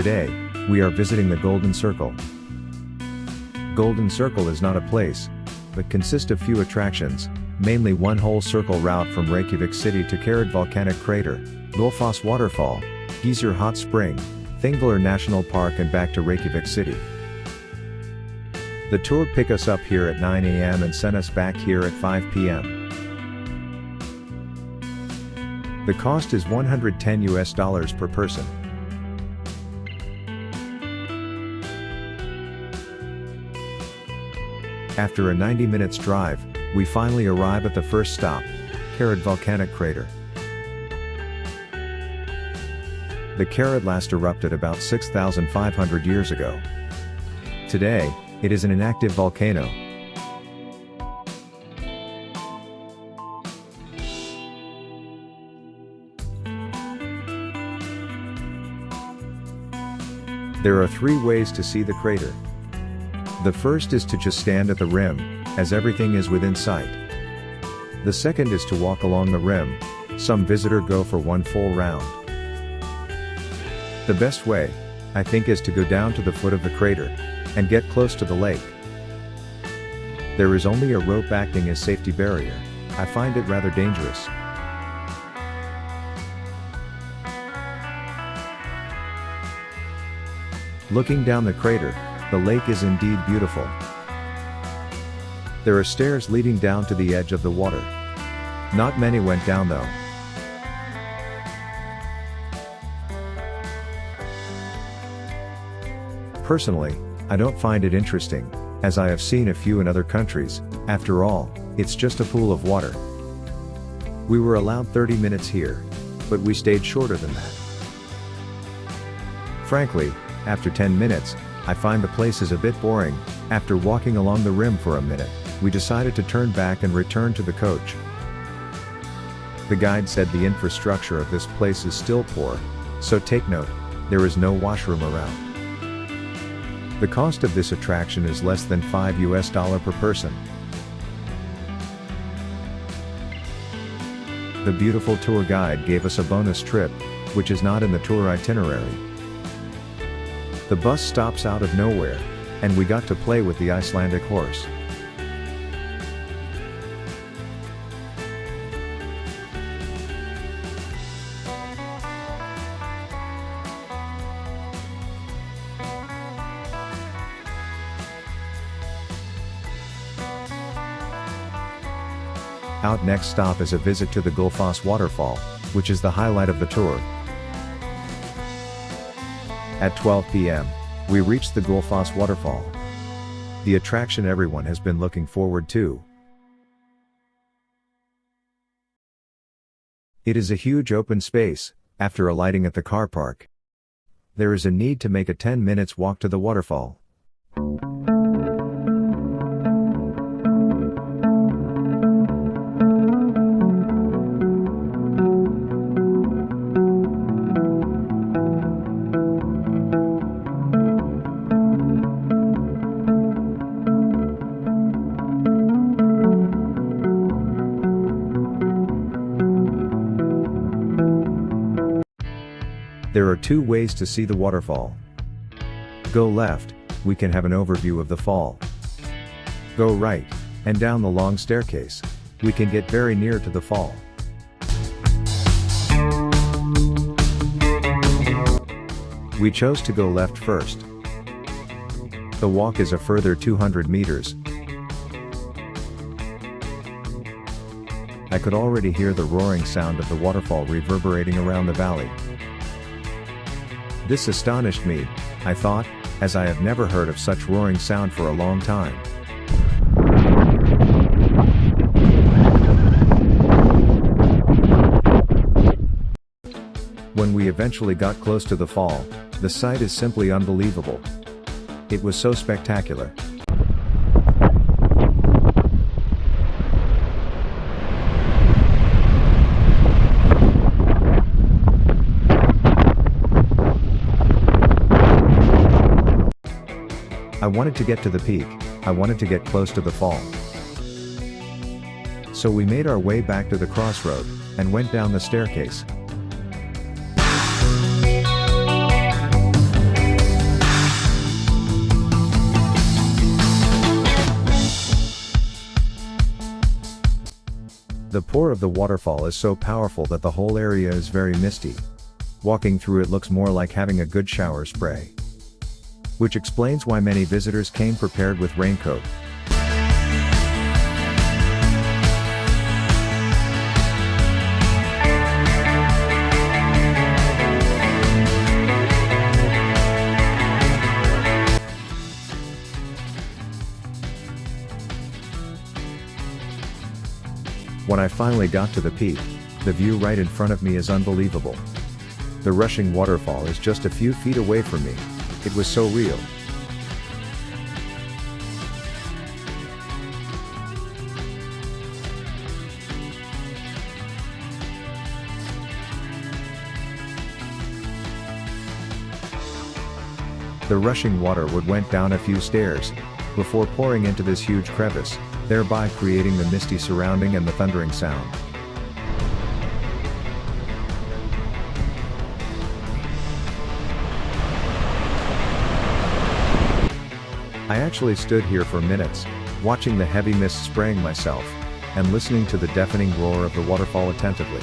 Today, we are visiting the Golden Circle. Golden Circle is not a place, but consists of few attractions, mainly one whole circle route from Reykjavik city to Kerid Volcanic Crater, Gullfoss Waterfall, Geyser Hot Spring, Thingvellir National Park and back to Reykjavik city. The tour pick us up here at 9 a.m. and send us back here at 5 p.m. The cost is $110 per person. After a 90 minutes drive, we finally arrive at the first stop, Kerid Volcanic Crater. The Kerid last erupted about 6,500 years ago. Today, it is an inactive volcano. There are three ways to see the crater. The first is to just stand at the rim, as everything is within sight. The second is to walk along the rim, some visitors go for one full round. The best way, I think, is to go down to the foot of the crater, and get close to the lake. There is only a rope acting as safety barrier. I find it rather dangerous. Looking down the crater, the lake is indeed beautiful. There are stairs leading down to the edge of the water. Not many went down though. Personally, I don't find it interesting, as I have seen a few in other countries. After all, it's just a pool of water. We were allowed 30 minutes here, but we stayed shorter than that. Frankly, after 10 minutes, I find the place is a bit boring. After walking along the rim for a minute, we decided to turn back and return to the coach. The guide said the infrastructure of this place is still poor, so take note, there is no washroom around. The cost of this attraction is less than $5 per person. The beautiful tour guide gave us a bonus trip, which is not in the tour itinerary. The bus stops out of nowhere, and we got to play with the Icelandic horse. Our next stop is a visit to the Gullfoss Waterfall, which is the highlight of the tour. At 12 p.m., we reached the Gullfoss Waterfall. The attraction everyone has been looking forward to. It is a huge open space, after alighting at the car park. There is a need to make a 10 minutes walk to the waterfall. There are two ways to see the waterfall. Go left, we can have an overview of the fall. Go right, and down the long staircase, we can get very near to the fall. We chose to go left first. The walk is a further 200 meters. I could already hear the roaring sound of the waterfall reverberating around the valley. This astonished me, I thought, as I have never heard of such roaring sound for a long time. When we eventually got close to the fall, the sight is simply unbelievable. It was so spectacular. I wanted to get to the peak, I wanted to get close to the fall. So we made our way back to the crossroad, and went down the staircase. The pour of the waterfall is so powerful that the whole area is very misty. Walking through it looks more like having a good shower spray. Which explains why many visitors came prepared with raincoat. When I finally got to the peak, the view right in front of me is unbelievable. The rushing waterfall is just a few feet away from me. It was so real. The rushing water went down a few stairs, before pouring into this huge crevice, thereby creating the misty surrounding and the thundering sound. I actually stood here for minutes, watching the heavy mist spraying myself, and listening to the deafening roar of the waterfall attentively.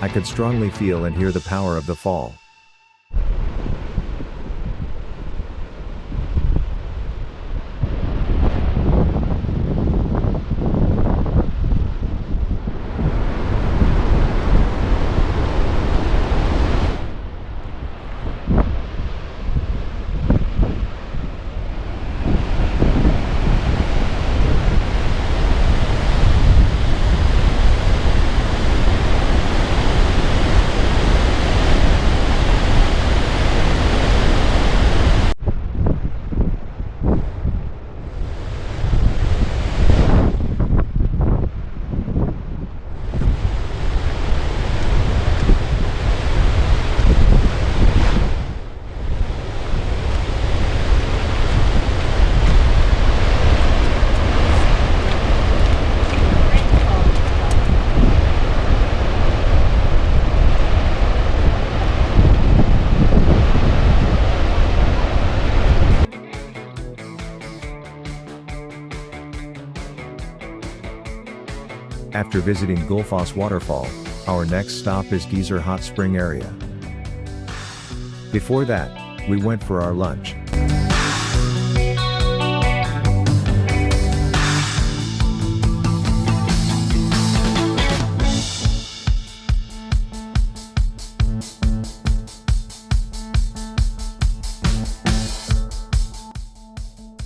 I could strongly feel and hear the power of the fall. After visiting Gullfoss Waterfall, our next stop is Geyser hot spring area. Before that, we went for our lunch.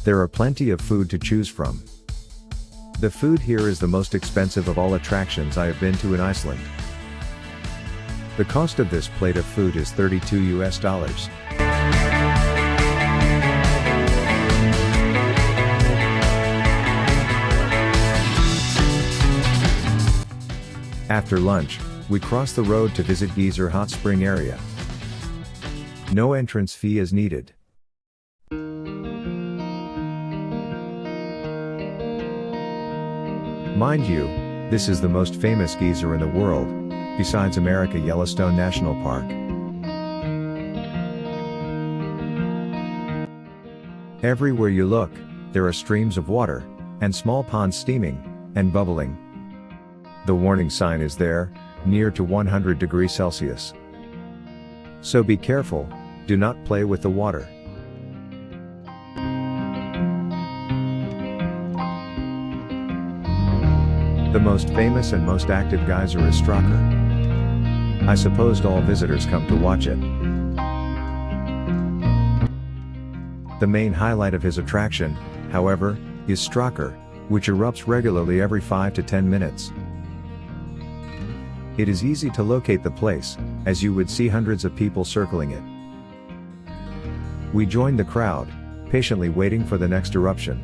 There are plenty of food to choose from. The food here is the most expensive of all attractions I have been to in Iceland. The cost of this plate of food is $32. After lunch, we cross the road to visit Geyser hot spring area. No entrance fee is needed. Mind you, this is the most famous geyser in the world, besides America Yellowstone National Park. Everywhere you look, there are streams of water, and small ponds steaming, and bubbling. The warning sign is there, near to 100 degrees Celsius. So be careful, do not play with the water. The most famous and most active geyser is Strákur. I suppose all visitors come to watch it. The main highlight of his attraction, however, is Strákur, which erupts regularly every 5 to 10 minutes. It is easy to locate the place, as you would see hundreds of people circling it. We joined the crowd, patiently waiting for the next eruption.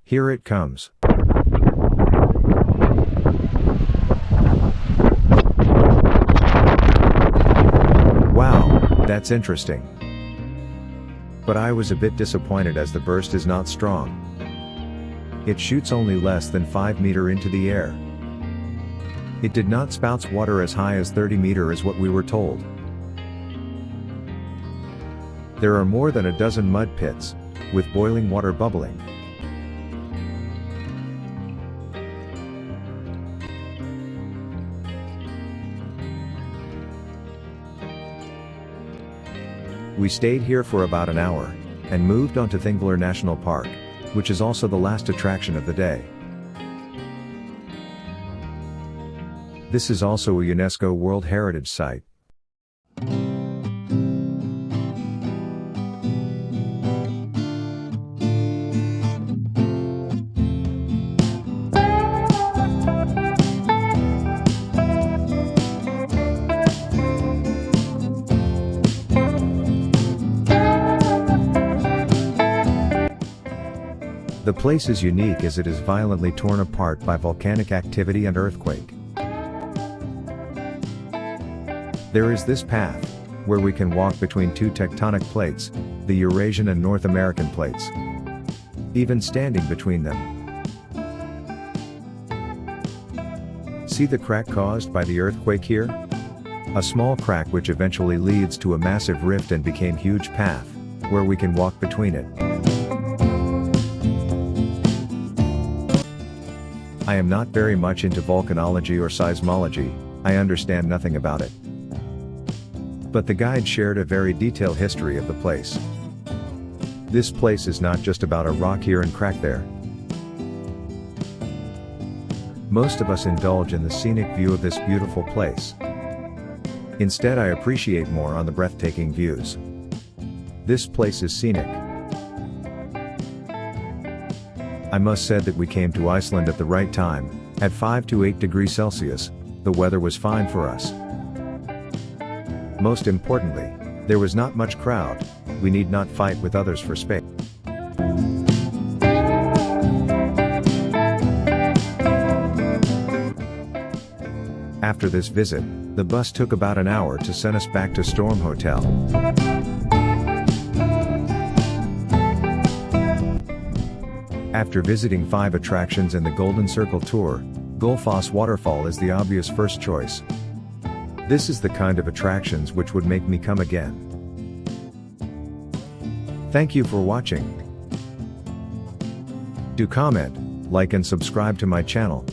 Here it comes. Wow, that's interesting. But I was a bit disappointed as the burst is not strong. It shoots only less than 5 meters into the air. It did not spouts water as high as 30 meters as what we were told. There are more than a dozen mud pits, with boiling water bubbling. We stayed here for about an hour, and moved on to Thingvellir National Park, which is also the last attraction of the day. This is also a UNESCO World Heritage Site. The place is unique as it is violently torn apart by volcanic activity and earthquake. There is this path, where we can walk between two tectonic plates, the Eurasian and North American plates. Even standing between them. See the crack caused by the earthquake here? A small crack which eventually leads to a massive rift and became huge path, where we can walk between it. I am not very much into volcanology or seismology, I understand nothing about it. But the guide shared a very detailed history of the place. This place is not just about a rock here and crack there. Most of us indulge in the scenic view of this beautiful place. Instead, I appreciate more on the breathtaking views. This place is scenic. I must say that we came to Iceland at the right time, at 5 to 8 degrees Celsius, the weather was fine for us. Most importantly, there was not much crowd, we need not fight with others for space. After this visit, the bus took about an hour to send us back to Storm Hotel. After visiting 5 attractions in the Golden Circle tour, Gullfoss Waterfall is the obvious first choice. This is the kind of attractions which would make me come again. Thank you for watching. Do comment, like and subscribe to my channel.